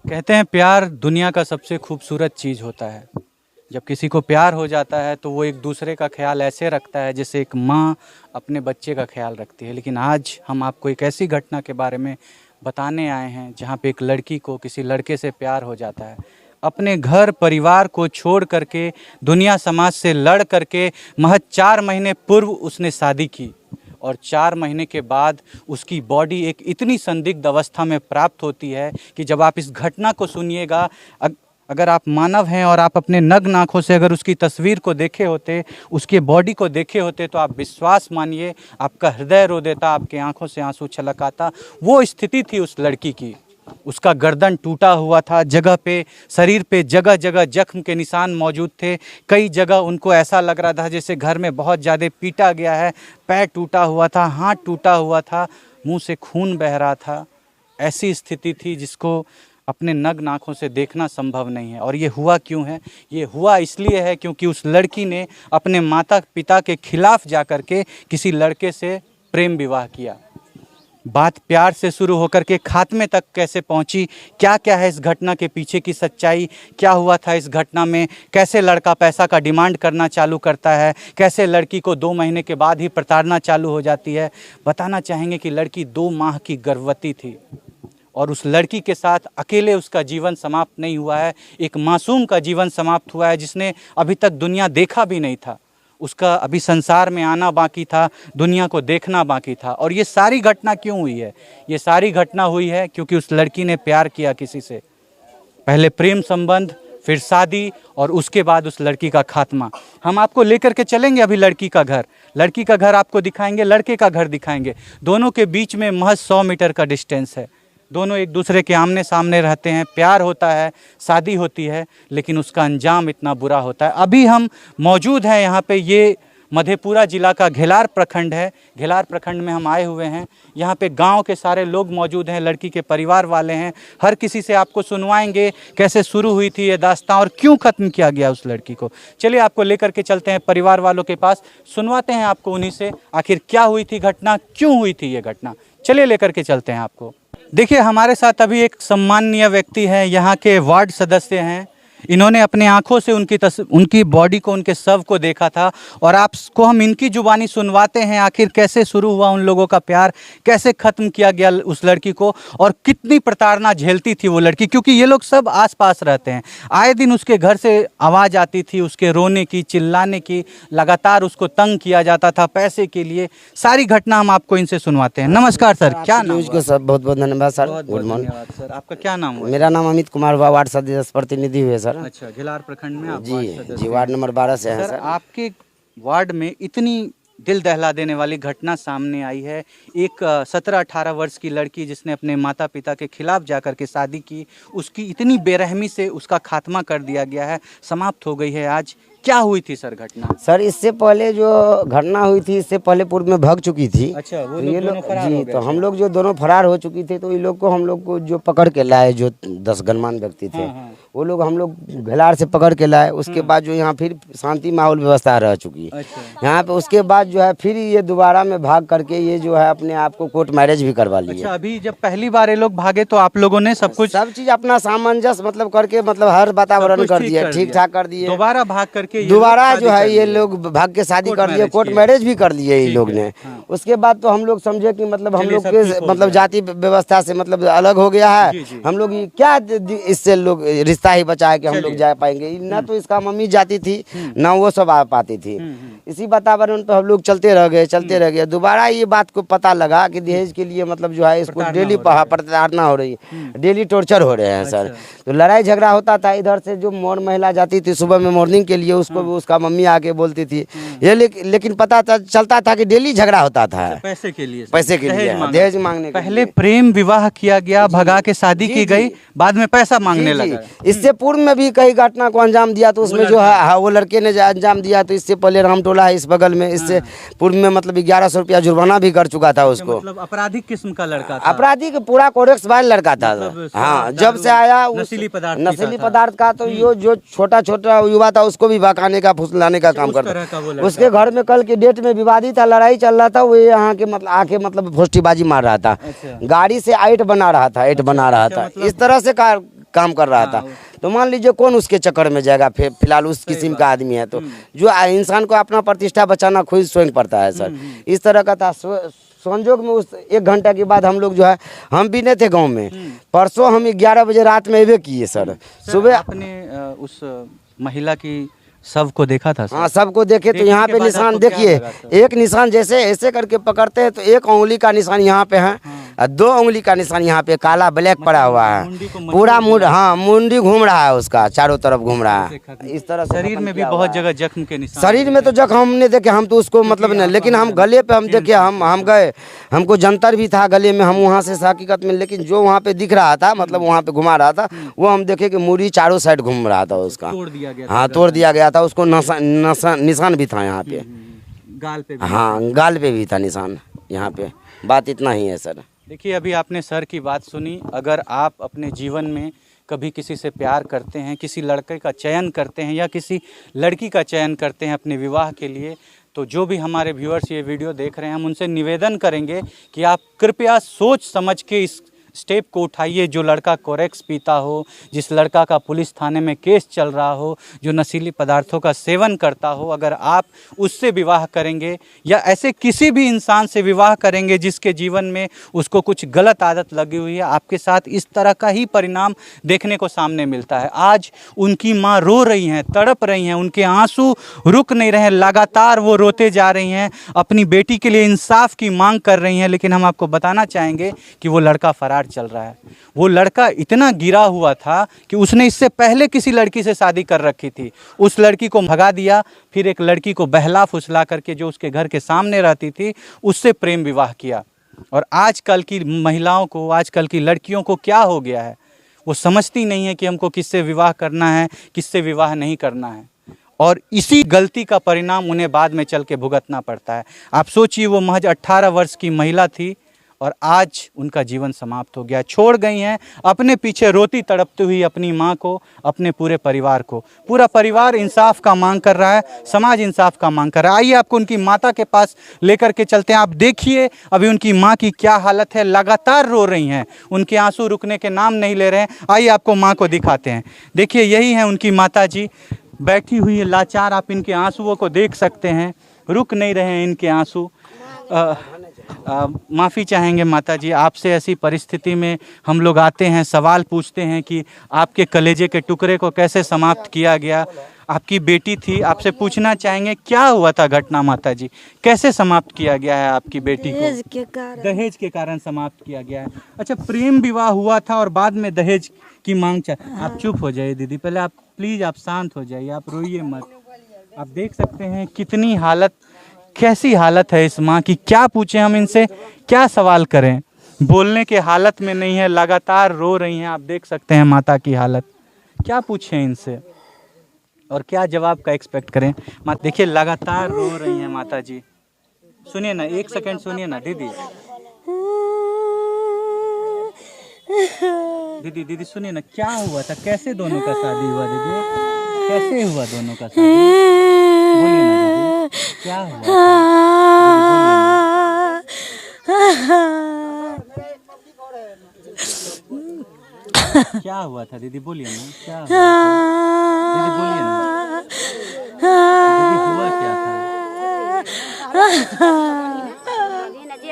कहते हैं प्यार दुनिया का सबसे खूबसूरत चीज़ होता है। जब किसी को प्यार हो जाता है तो वो एक दूसरे का ख्याल ऐसे रखता है जैसे एक माँ अपने बच्चे का ख्याल रखती है। लेकिन आज हम आपको एक ऐसी घटना के बारे में बताने आए हैं जहाँ पे एक लड़की को किसी लड़के से प्यार हो जाता है। अपने घर परिवार को छोड़ करके, दुनिया समाज से लड़ करके महज 4 महीने पूर्व उसने शादी की और 4 महीने के बाद उसकी बॉडी एक इतनी संदिग्ध अवस्था में प्राप्त होती है कि जब आप इस घटना को सुनिएगा, अगर आप मानव हैं और आप अपने नग्न आँखों से अगर उसकी तस्वीर को देखे होते, उसके बॉडी को देखे होते, तो आप विश्वास मानिए आपका हृदय रो देता, आपके आँखों से आंसू छलक आता। वो स्थिति थी उस लड़की की। उसका गर्दन टूटा हुआ था, जगह पे शरीर पे जगह जगह जख्म के निशान मौजूद थे। कई जगह उनको ऐसा लग रहा था जैसे घर में बहुत ज़्यादा पीटा गया है। पैर टूटा हुआ था, हाथ टूटा हुआ था, मुंह से खून बह रहा था। ऐसी स्थिति थी जिसको अपने नग्न आँखों से देखना संभव नहीं है। और ये हुआ क्यों है? ये हुआ इसलिए है क्योंकि उस लड़की ने अपने माता पिता के खिलाफ जाकर के किसी लड़के से प्रेम विवाह किया। बात प्यार से शुरू होकर के खात्मे तक कैसे पहुंची, क्या क्या है इस घटना के पीछे की सच्चाई, क्या हुआ था इस घटना में, कैसे लड़का पैसा का डिमांड करना चालू करता है, कैसे लड़की को 2 महीने के बाद ही प्रताड़ना चालू हो जाती है। बताना चाहेंगे कि लड़की 2 माह की गर्भवती थी और उस लड़की के साथ अकेले उसका जीवन समाप्त नहीं हुआ है, एक मासूम का जीवन समाप्त हुआ है जिसने अभी तक दुनिया देखा भी नहीं था। उसका अभी संसार में आना बाकी था, दुनिया को देखना बाकी था। और ये सारी घटना क्यों हुई है? ये सारी घटना हुई है क्योंकि उस लड़की ने प्यार किया किसी से। पहले प्रेम संबंध, फिर शादी और उसके बाद उस लड़की का खात्मा। हम आपको लेकर के चलेंगे अभी लड़की का घर। लड़की का घर आपको दिखाएंगे, लड़के का घर दिखाएंगे। दोनों के बीच में महज 100 मीटर का डिस्टेंस है। दोनों एक दूसरे के आमने सामने रहते हैं, प्यार होता है, शादी होती है, लेकिन उसका अंजाम इतना बुरा होता है। अभी हम मौजूद हैं यहाँ पे, ये मधेपुरा जिला का घेलार प्रखंड है। घेलार प्रखंड में हम आए हुए हैं। यहाँ पे गांव के सारे लोग मौजूद हैं, लड़की के परिवार वाले हैं। हर किसी से आपको सुनवाएंगे कैसे शुरू हुई थी ये दास्तां और क्यों ख़त्म किया गया उस लड़की को। चलिए आपको लेकर के चलते हैं परिवार वालों के पास, सुनवाते हैं आपको उन्हीं से आखिर क्या हुई थी घटना, क्यों हुई थी ये घटना। चलिए लेकर के चलते हैं आपको। देखिए हमारे साथ अभी एक सम्माननीय व्यक्ति हैं, यहाँ के वार्ड सदस्य हैं। इन्होंने अपने आंखों से उनकी बॉडी को, उनके शव को देखा था और आपको हम इनकी जुबानी सुनवाते हैं आखिर कैसे शुरू हुआ उन लोगों का प्यार, कैसे ख़त्म किया गया उस लड़की को और कितनी प्रताड़ना झेलती थी वो लड़की। क्योंकि ये लोग सब आसपास रहते हैं, आए दिन उसके घर से आवाज़ आती थी उसके रोने की, चिल्लाने की, लगातार उसको तंग किया जाता था पैसे के लिए। सारी घटना हम आपको इनसे सुनवाते हैं। नमस्कार सर, क्या नाम? को सर बहुत बहुत धन्यवाद सर। Good morning sir. आपका क्या नाम हुआ? मेरा नाम अमित कुमार हुआ, वार्ड सदस्य प्रतिनिधि हुए सर। अच्छा, घेलार प्रखंड में आप जी वार्ड नंबर 12 से हैं सर। आपके वार्ड में इतनी दिल दहला देने वाली घटना सामने आई है। एक 17-18 वर्ष की लड़की जिसने अपने माता पिता के खिलाफ जाकर के शादी की, उसकी इतनी बेरहमी से उसका खात्मा कर दिया गया है, समाप्त हो गई है। आज क्या हुई थी सर घटना? सर इससे पहले जो घटना हुई थी, इससे पहले पूर्व में भाग चुकी थी। अच्छा, वो ये लोग फरार हो गए। तो हम लोग जो दोनों फरार हो चुकी थे, तो ये लोग को हम लोग को जो पकड़ के लाए, जो 10 गणमान्य व्यक्ति थे, वो लोग हम लोग घेलार से पकड़ के लाए। उसके बाद जो यहाँ फिर शांति माहौल व्यवस्था रह चुकी है यहाँ पे। उसके बाद जो है फिर ये दोबारा में भाग करके ये जो है अपने आप को कोर्ट मैरिज भी करवा लिया। अच्छा, अभी जब पहली बार ये लोग भागे तो आप लोगों ने सब चीज अपना सामंजस्य मतलब करके, मतलब हर वातावरण कर दिया, ठीक ठाक कर दिए। दोबारा भाग करके दोबारा जो है ये लोग भाग के शादी कर लिए, कोर्ट मैरिज भी कर लिए ये लोग ने। उसके बाद तो हम लोग समझे कि मतलब हम लोग के मतलब जाति व्यवस्था से मतलब अलग हो गया है। हम लोग क्या इससे लोग रिश्ता ही बचा है कि हम लोग जा पाएंगे ना। तो इसका मम्मी जाती थी ना वो सब आ पाती थी। इसी वातावरण पे हम लोग चलते रह गए। दोबारा ये बात को पता लगा कि दहेज के लिए मतलब जो है इसको डेली प्रताड़ना हो रही है, डेली टॉर्चर हो रहे हैं सर। तो लड़ाई झगड़ा होता था इधर से। जो मोर महिला जाती थी सुबह में मॉर्निंग के लिए, उसको उसका मम्मी आके बोलती थी ये, लेकिन पता चलता था कि डेली झगड़ा होता था पैसे के लिए, दहेज मांगने। पहले प्रेम विवाह किया गया, भगा के शादी की गई, बाद में पैसा मांगने लगा। इससे पूर्व में भी कई घटना को अंजाम दिया, तो उसमें जो है वो लड़के ने अंजाम दिया। तो इससे पहले रामटोला है इस बगल में, इससे पूर्व में मतलब 1100 रुपया जुर्माना भी कर चुका था उसको। मतलब अपराधिक किस्म का लड़का था, अपराधी का पूरा कोरेक्स वाला लड़का था। हाँ, जब से आया नशीली पदार्थ का, तो ये जो छोटा छोटा युवा था उसको भी भगाने का, फुसलाने का काम करता। उसके घर में कल के डेट में विवादित था, लड़ाई चल रहा था। वो यहाँ के मतलब आके मतलब फोस्टीबाजी मार रहा था, गाड़ी से आइट बना रहा था। इस तरह से काम कर रहा था, तो मान लीजिए कौन उसके चक्कर में जाएगा। फिलहाल उस किस्म का आदमी है, तो जो इंसान को अपना प्रतिष्ठा बचाना खुद स्वयं पड़ता है सर। इस तरह का था। संजोग में उस 1 घंटा के बाद हम लोग जो है, हम भी नहीं थे गांव में, परसों हम 11 बजे रात में अवे किए सर। सुबह आपने उस महिला की शव को देखा था सर? हाँ, सबको देखे तो देखने यहाँ के पे बाद निशान आपको क्या देखिए, लगा सर? एक निशान जैसे ऐसे करके पकड़ते हैं तो 1 उंगली का निशान यहाँ पे है, और 2 उंगली का निशान यहाँ पे काला ब्लैक पड़ा हुआ मुंडी है। को पूरा मुंड, हाँ मुंडी घूम रहा है उसका, चारों तरफ घूम रहा है। इस तरह से शरीर में भी बहुत जगह जख्म के निशान। शरीर में तो जख्म हमने देखे, हम तो उसको मतलब नहीं, लेकिन हम गले पे हम देखे, हम गए, हमको जंतर भी था गले में, हम वहाँ से हकीकत में, लेकिन जो वहाँ पे दिख रहा था, मतलब वहाँ पे घुमा रहा था, वो हम देखे कि मुड़ी चारों साइड घूम रहा था उसका, तोड़ दिया गया था। हाँ तोड़ दिया गया था उसको। निशान भी था यहाँ पे, गाल पे भी। हाँ गाल पे भी था निशान यहाँ पे। बात इतना ही है सर। देखिए, अभी आपने सर की बात सुनी। अगर आप अपने जीवन में कभी किसी से प्यार करते हैं, किसी लड़के का चयन करते हैं या किसी लड़की का चयन करते हैं अपने विवाह के लिए, तो जो भी हमारे व्यूअर्स ये वीडियो देख रहे हैं, हम उनसे निवेदन करेंगे कि आप कृपया सोच समझ के इस स्टेप को उठाइए। जो लड़का कोरेक्स पीता हो, जिस लड़का का पुलिस थाने में केस चल रहा हो, जो नशीली पदार्थों का सेवन करता हो, अगर आप उससे विवाह करेंगे या ऐसे किसी भी इंसान से विवाह करेंगे जिसके जीवन में उसको कुछ गलत आदत लगी हुई है, आपके साथ इस तरह का ही परिणाम देखने को सामने मिलता है। आज उनकी माँ रो रही हैं, तड़प रही हैं, उनके आंसू रुक नहीं रहे हैं, लगातार वो रोते जा रही हैं, अपनी बेटी के लिए इंसाफ की मांग कर रही हैं। लेकिन हम आपको बताना चाहेंगे कि वो लड़का फरार चल रहा है। वो लड़का इतना गिरा हुआ था कि उसने इससे पहले किसी लड़की से शादी कर रखी थी, उस लड़की को भगा दिया, फिर एक लड़की को बहला फुसला करके जो उसके घर के सामने रहती थी उससे प्रेम विवाह किया। और आजकल की महिलाओं को, आजकल की लड़कियों को क्या हो गया है, वो समझती नहीं है कि हमको किससे विवाह करना है, किससे विवाह नहीं करना है, और इसी गलती का परिणाम उन्हें बाद में चल के भुगतना पड़ता है। आप सोचिए, वो महज 18 वर्ष की महिला थी और आज उनका जीवन समाप्त हो गया। छोड़ गई हैं अपने पीछे रोती तड़पती हुई अपनी माँ को, अपने पूरे परिवार को। पूरा परिवार इंसाफ का मांग कर रहा है, समाज इंसाफ का मांग कर रहा है। आइए आपको उनकी माता के पास लेकर के चलते हैं। आप देखिए अभी उनकी माँ की क्या हालत है, लगातार रो रही हैं, उनके आंसू रुकने के नाम नहीं ले रहे हैं। आइए आपको माँ को दिखाते हैं। देखिए, यही है उनकी माता जी, बैठी हुई है लाचार। आप इनके आंसुओं को देख सकते हैं, रुक नहीं रहे हैं इनके आंसू। माफ़ी चाहेंगे माता जी, आपसे ऐसी परिस्थिति में हम लोग आते हैं, सवाल पूछते हैं कि आपके कलेजे के टुकड़े को कैसे समाप्त किया गया। आपकी बेटी थी, आपसे पूछना चाहेंगे क्या हुआ था घटना माता जी, कैसे समाप्त किया गया है आपकी बेटी को? दहेज के कारण समाप्त किया गया है। अच्छा, प्रेम विवाह हुआ था और बाद में दहेज की मांग आप चुप हो जाइए दीदी, पहले आप प्लीज़ आप शांत हो जाइए, आप रोइए मत। आप देख सकते हैं कितनी हालत, कैसी हालत है इस माँ की। क्या पूछें हम इनसे, क्या सवाल करें, बोलने के हालत में नहीं है, लगातार रो रही हैं। आप देख सकते हैं माता की हालत, क्या पूछें इनसे और क्या जवाब का एक्सपेक्ट करें। माता देखिए लगातार रो रही हैं माता जी। सुनिए ना, 1 सेकंड सुनिए ना दीदी, दीदी दीदी सुनिए ना, क्या हुआ था, कैसे दोनों का शादी हुआ दीदी, कैसे हुआ दोनों का शादी, बोलिए ना दीदी, क्या हुआ था? क्या हुआ था दीदी, बोलिए ना, क्या हुआ था? दीदी बोलिए ना, दीदी हुआ क्या था?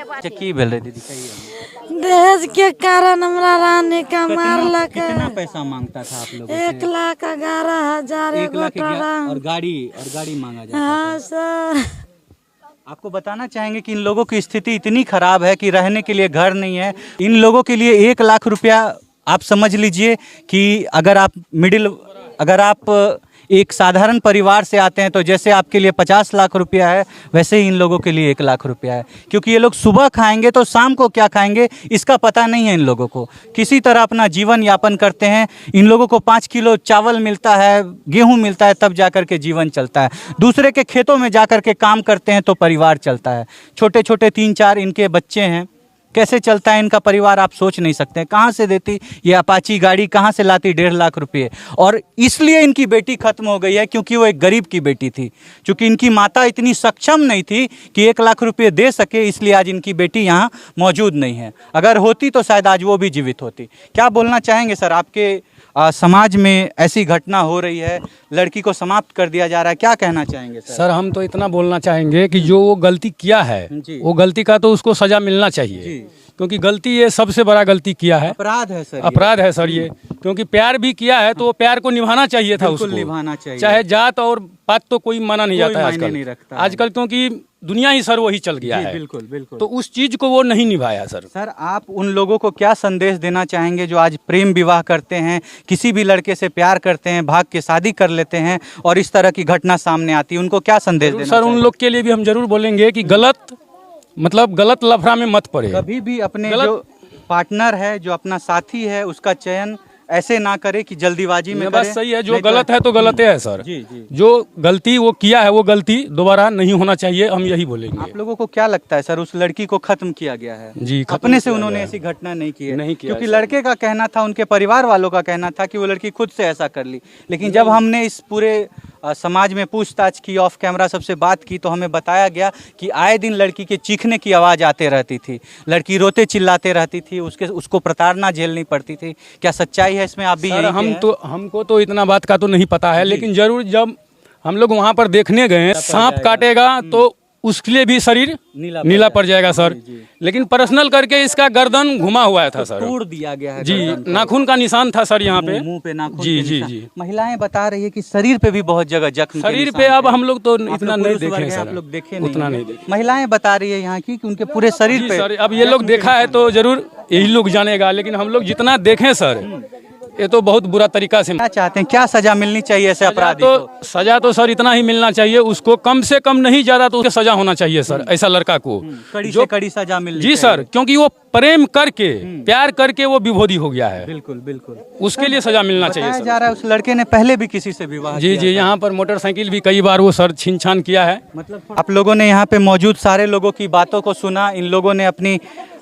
अच्छा, की भेल रहे दीदी, कहिए। दहेज के कारण हमरा रानी का मारलक। कितना पैसा मांगता था आप लोगों से? 1,11,000 1 लाख और गाड़ी मांगा जाता हाँ था। सर, आपको बताना चाहेंगे कि इन लोगों की स्थिति इतनी खराब है कि रहने के लिए घर नहीं है। इन लोगों के लिए 1 लाख रुपया, आप समझ लीजिए कि अगर आप एक साधारण परिवार से आते हैं तो जैसे आपके लिए 50 लाख रुपया है, वैसे ही इन लोगों के लिए 1 लाख रुपया है। क्योंकि ये लोग सुबह खाएंगे तो शाम को क्या खाएंगे इसका पता नहीं है इन लोगों को। किसी तरह अपना जीवन यापन करते हैं। इन लोगों को 5 किलो चावल मिलता है, गेहूं मिलता है, तब जाकर के जीवन चलता है। दूसरे के खेतों में जाकर के काम करते हैं तो परिवार चलता है। छोटे छोटे 3-4 इनके बच्चे हैं, कैसे चलता है इनका परिवार आप सोच नहीं सकते। कहाँ से देती ये अपाची गाड़ी, कहाँ से लाती 1.5 लाख रुपये। और इसलिए इनकी बेटी खत्म हो गई है क्योंकि वो एक गरीब की बेटी थी। क्योंकि इनकी माता इतनी सक्षम नहीं थी कि 1 लाख रुपये दे सके, इसलिए आज इनकी बेटी यहाँ मौजूद नहीं है। अगर होती तो शायद आज वो भी जीवित होती। क्या बोलना चाहेंगे सर, आपके समाज में ऐसी घटना हो रही है, लड़की को समाप्त कर दिया जा रहा है, क्या कहना चाहेंगे सर? सर हम तो इतना बोलना चाहेंगे कि जो वो गलती किया है जी। वो गलती का तो उसको सजा मिलना चाहिए, जी। क्योंकि गलती ये सबसे बड़ा गलती किया है, अपराध है सर, अपराध है सर ये। क्योंकि प्यार भी किया है तो वो प्यार को निभाना चाहिए था, बिल्कुल उसको निभाना चाहिए। चाहे जात और पात तो कोई माना नहीं कोई जाता है मायने आजकल। नहीं रखता है। आजकल क्योंकि दुनिया ही सर वही चल गया जी, है, बिल्कुल बिल्कुल। तो उस चीज को वो नहीं निभाया सर। सर आप उन लोगों को क्या संदेश देना चाहेंगे जो आज प्रेम विवाह करते हैं, किसी भी लड़के से प्यार करते हैं, भाग के शादी कर लेते हैं और इस तरह की घटना सामने आती है, उनको क्या संदेश देना सर उन लोग के लिए भी हम जरूर बोलेंगे कि गलत लफड़ा में मत पड़े। कभी भी अपने जो पार्टनर है, जो अपना साथी है, उसका चयन ऐसे ना करे कि जल्दीबाजी में बस करे। सही है, जो नहीं गलत है तो गलत है सर। जी जी। जो गलती वो किया है वो गलती दोबारा नहीं होना चाहिए, हम यही बोलेंगे। आप लोगों को क्या लगता है सर, उस लड़की को खत्म किया गया है? जी, खत्म अपने से किया उन्होंने गया है। ऐसी घटना नहीं की है, नहीं किया क्योंकि है, लड़के का कहना था, उनके परिवार वालों का कहना था कि वो लड़की खुद से ऐसा कर ली। लेकिन जब हमने इस पूरे समाज में पूछताछ की, ऑफ कैमरा सबसे बात की, तो हमें बताया गया कि आए दिन लड़की के चीखने की आवाज़ आते रहती थी, लड़की रोते चिल्लाते रहती थी, उसको प्रताड़ना झेलनी पड़ती थी। क्या सच्चाई है इसमें? आप भी सर यही हमको तो इतना बात का तो नहीं पता है, लेकिन जरूर जब हम लोग वहाँ पर देखने गए, सांप काटेगा तो उसके लिए भी शरीर नीला पड़ जाएगा सर। लेकिन पर्सनल करके इसका गर्दन घुमा हुआ था सर, तोड़ दिया गया है जी। गर्दन को। नाखून का निशान था सर यहाँ पे, मुंह पे नाखून जी के जी निशान। जी। महिलाएं बता रही है कि शरीर पे भी बहुत जगह जख्म के शरीर निशान पे अब थे। हम लोग तो आप इतना लोग नहीं पुरुष वर्ग देखे हैं, सर, आप लोग देखे उतना नहीं नहीं देखे। महिलाएं बता रही है यहाँ की कि उनके पूरे शरीर जी पे सर, अब ये लोग देखा है तो जरूर यही लोग जानेगा, लेकिन हम लोग जितना देखें सर ये तो बहुत बुरा तरीका से। क्या चाहते हैं, क्या सजा मिलनी चाहिए ऐसे अपराधी को? सजा तो सर इतना ही मिलना चाहिए उसको, कम से कम नहीं ज्यादा तो उसके सजा होना चाहिए सर, ऐसा लड़का को कड़ी जो से कड़ी सजा मिलनी जी चाहिए। सर, क्योंकि वो प्रेम करके प्यार करके वो विभोदी हो गया है, बिल्कुल बिल्कुल। उसके लिए सजा मिलना चाहिए बताया सर। जा रहा है उस लड़के ने पहले भी किसी से विवाह जी किया जी, था। यहाँ पर मोटरसाइकिल भी कई बार वो सर छीन छान किया है। मतलब आप लोगों ने यहाँ पे मौजूद सारे लोगों की बातों को सुना, इन लोगों ने अपनी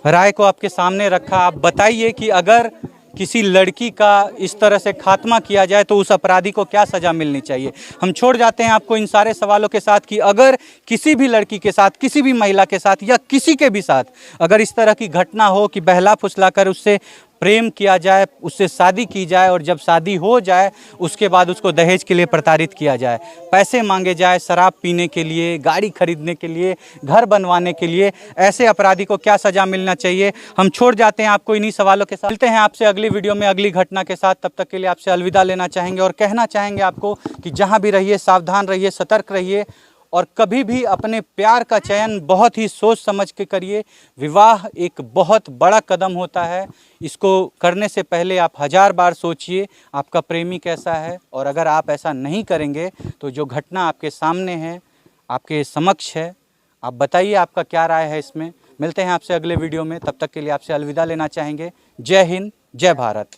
राय को आपके सामने रखा। आप बताइए कि अगर किसी लड़की का इस तरह से खात्मा किया जाए तो उस अपराधी को क्या सज़ा मिलनी चाहिए? हम छोड़ जाते हैं आपको इन सारे सवालों के साथ कि अगर किसी भी लड़की के साथ, किसी भी महिला के साथ या किसी के भी साथ अगर इस तरह की घटना हो कि बहला फुसला कर उससे प्रेम किया जाए, उससे शादी की जाए और जब शादी हो जाए उसके बाद उसको दहेज के लिए प्रताड़ित किया जाए, पैसे मांगे जाए शराब पीने के लिए, गाड़ी खरीदने के लिए, घर बनवाने के लिए, ऐसे अपराधी को क्या सज़ा मिलना चाहिए? हम छोड़ जाते हैं आपको इन्हीं सवालों के साथ। मिलते हैं आपसे अगली वीडियो में अगली घटना के साथ। तब तक के लिए आपसे अलविदा लेना चाहेंगे और कहना चाहेंगे आपको कि जहाँ भी रहिए सावधान रहिए, सतर्क रहिए और कभी भी अपने प्यार का चयन बहुत ही सोच समझ के करिए। विवाह एक बहुत बड़ा कदम होता है, इसको करने से पहले आप 1000 बार सोचिए आपका प्रेमी कैसा है, और अगर आप ऐसा नहीं करेंगे तो जो घटना आपके सामने है, आपके समक्ष है, आप बताइए आपका क्या राय है इसमें। मिलते हैं आपसे अगले वीडियो में, तब तक के लिए आपसे अलविदा लेना चाहेंगे। जय हिंद, जय भारत।